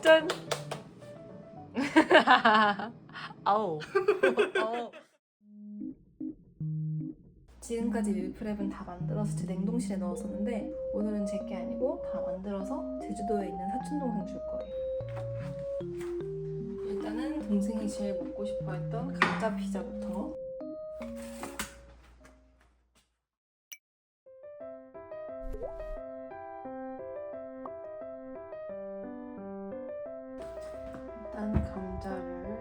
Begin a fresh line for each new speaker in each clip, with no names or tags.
짠. 아우.
지금까지 밀프렙은 다 만들어서 제 냉동실에 넣었었는데 오늘은 제 게 아니고 다 만들어서 제주도에 있는 사촌 동생 줄 거예요. 일단은 동생이 제일 먹고 싶어 했던 감자 피자부터. 일단 감자를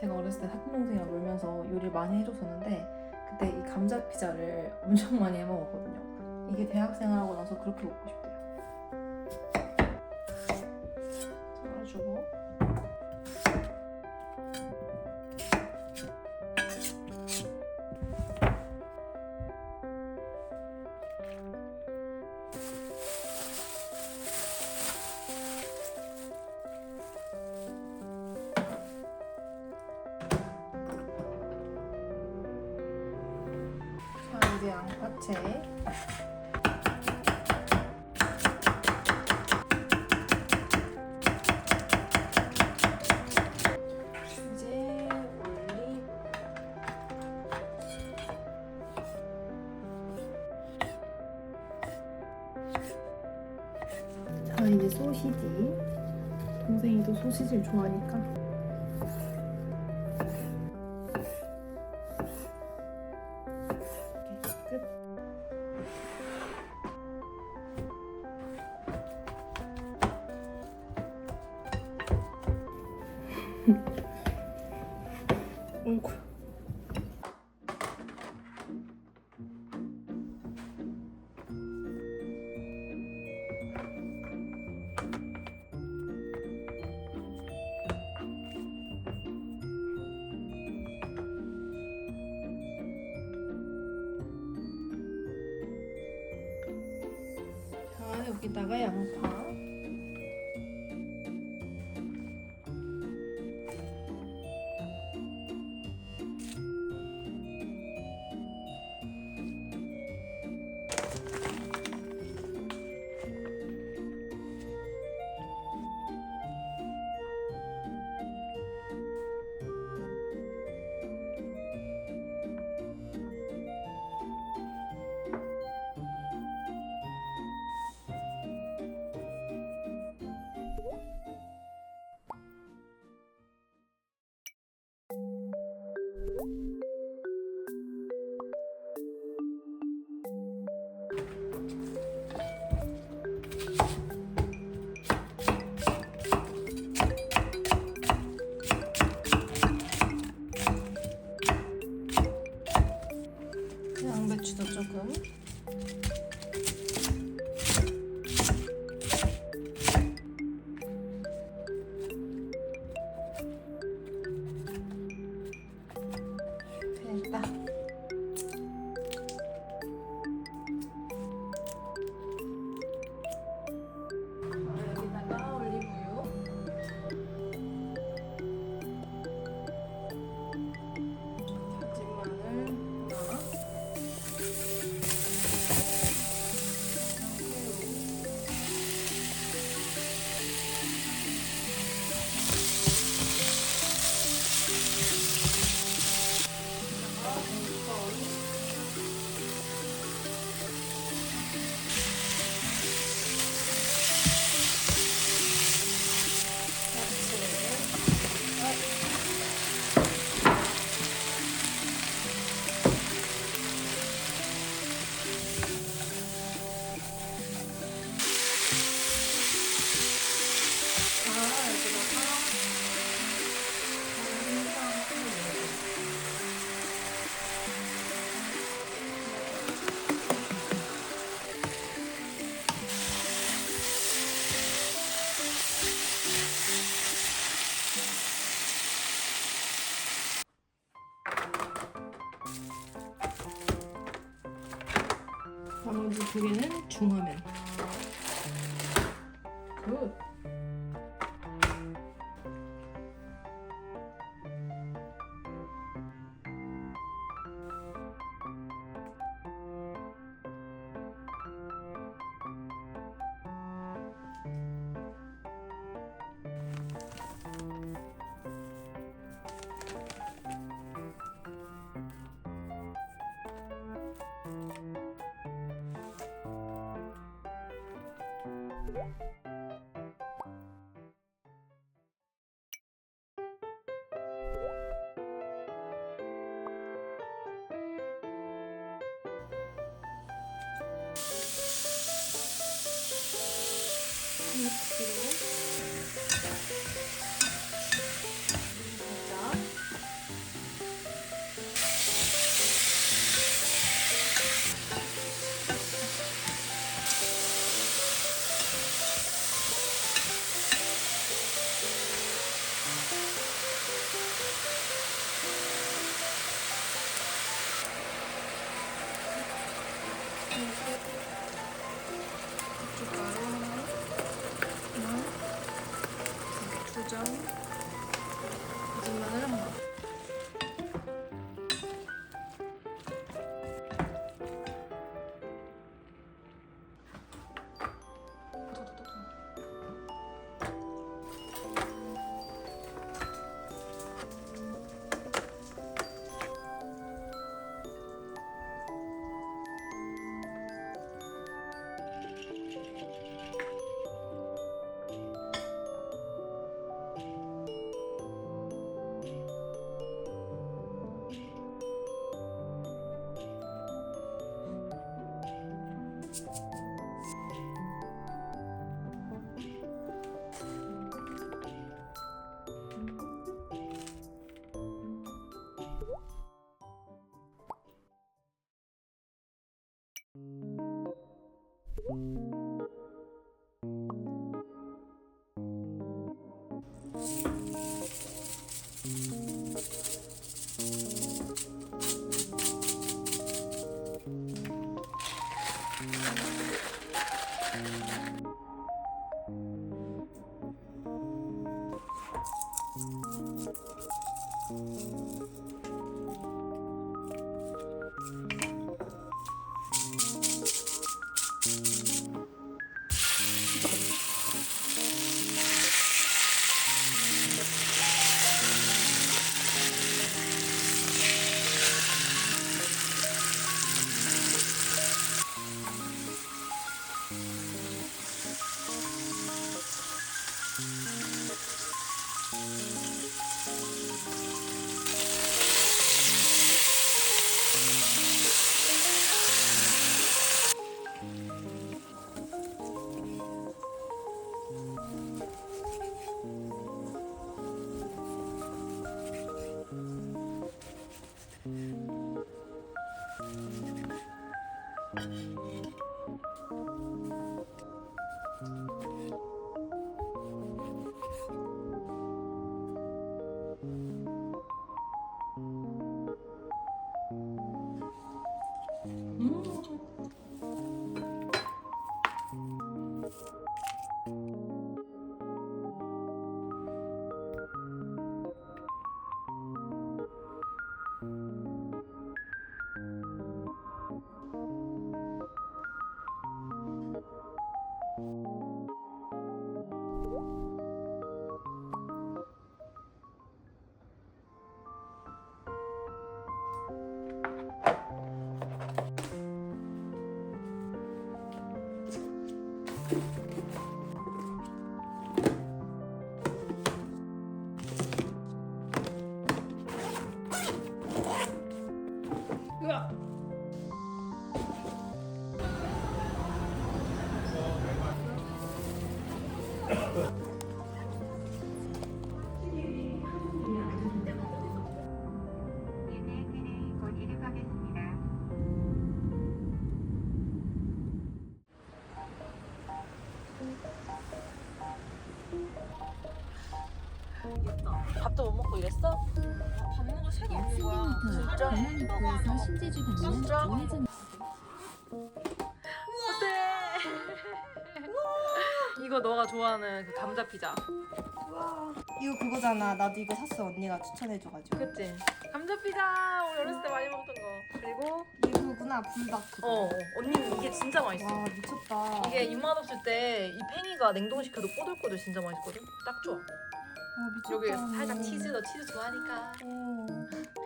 제가 어렸을 때 사촌 동생이랑 놀면서 요리를 많이 해줬었는데 그때 이 감자 피자를 엄청 많이 해 먹었거든요. 이게 대학생활하고 나서 그렇게 먹고 싶대요. 썰어주고 자 이제 양파채 이제 올리브 자 이제 소시지 동생이 또 소시지를 좋아하니까 이렇게 끝. 어이구. 자 여기다가 양파 양배추도 조금 됐다. 여기다가 올리브유 다진 마늘 하나 나머지 두 개는 중화면. 굿. 고추장, 다진 마늘 한 번. 으악!
곧 이륙하겠습니다.
밥도 못 먹고 이랬어?
밥 먹을 새가 없는 거야.
진짜?
대한민국에서 신제주 방면
진짜?
우회전
어때? 이거 너가 좋아하는 그 감자 피자.
이거 그거잖아. 나도 이거 샀어. 언니가 추천해줘가지고.
그치? 감자 피자 우리 어렸을 때 많이 먹던 거. 그리고
이거구나. 불닭 그거.
언니는 이게 진짜 맛있어.
와 미쳤다.
이게 입맛 없을 때 이 팽이가 냉동시켜도 꼬들꼬들 진짜 맛있거든? 딱 좋아.
미쳤다.
여기 살짝 치즈, 너 치즈 좋아하니까.
어.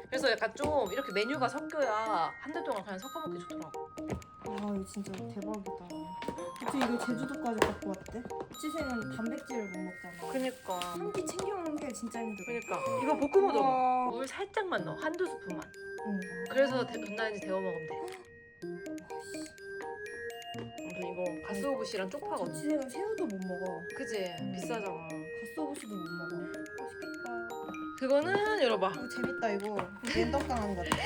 그래서 약간 좀 이렇게 메뉴가 섞여야 한 달 동안 그냥 섞어 먹기 좋더라고.
와 이거 진짜 대박이다. 어떻게 이걸 제주도까지 갖고 왔대? 지생은 단백질을 못 먹잖아.
그니까.
한 끼 챙겨 먹는 게 진짜 힘들어.
그니까. 이거 볶음우동.
우와.
물 살짝만 넣어. 한두 스푼만.
응.
그래서 전날인지 데워 먹으면 돼. 아무튼 이거 가스오부시랑 쪽파거든.
지생은 새우도 못 먹어.
그지? 비싸잖아.
갓소부시도 못 먹어. 맛있겠다.
그거는 열어봐.
이거 재밌다 이거. 랜덤 강한 것 같아.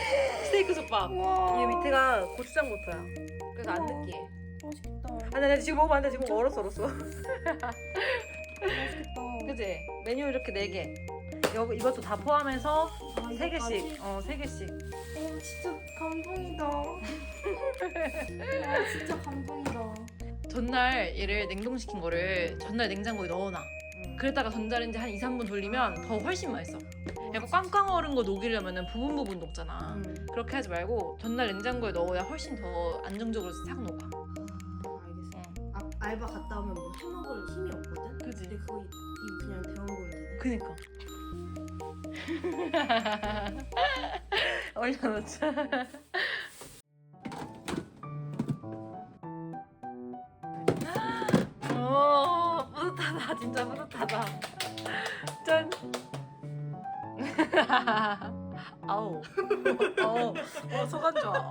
스테이크 솥밥.
우와.
이게 밑에가 고추장부터야. 그래서 안 느끼해.
맛있겠다.
아니, 나 지금 먹으면 안 돼. 지금 얼었어.
맛있겠다.
그지? 메뉴 이렇게 4개. 이것도 다 포함해서
아,
3개씩. 3개씩.
진짜 감동이다. 와, 진짜 감동이다.
전날 얘를 냉동시킨 거를 전날 냉장고에 넣어놔. 그랬다가 전자레인지 한 2, 3분 돌리면 더 훨씬 맛있어. 약간 꽝꽝 얼은 거 녹이려면 부분 녹잖아. 그렇게 하지 말고 전날 냉장고에 넣어야 훨씬 더 안정적으로 싹 녹아.
알겠어. 알바 갔다 오면 뭐 해먹을 힘이 없거든?
그지?
근데 그거 이거 그냥 데워 먹으면 되네.
그니까. 올려놓자. 오, 뿌듯하다. 진짜 뿌듯하다. 짠. 아우. 소감 좋아.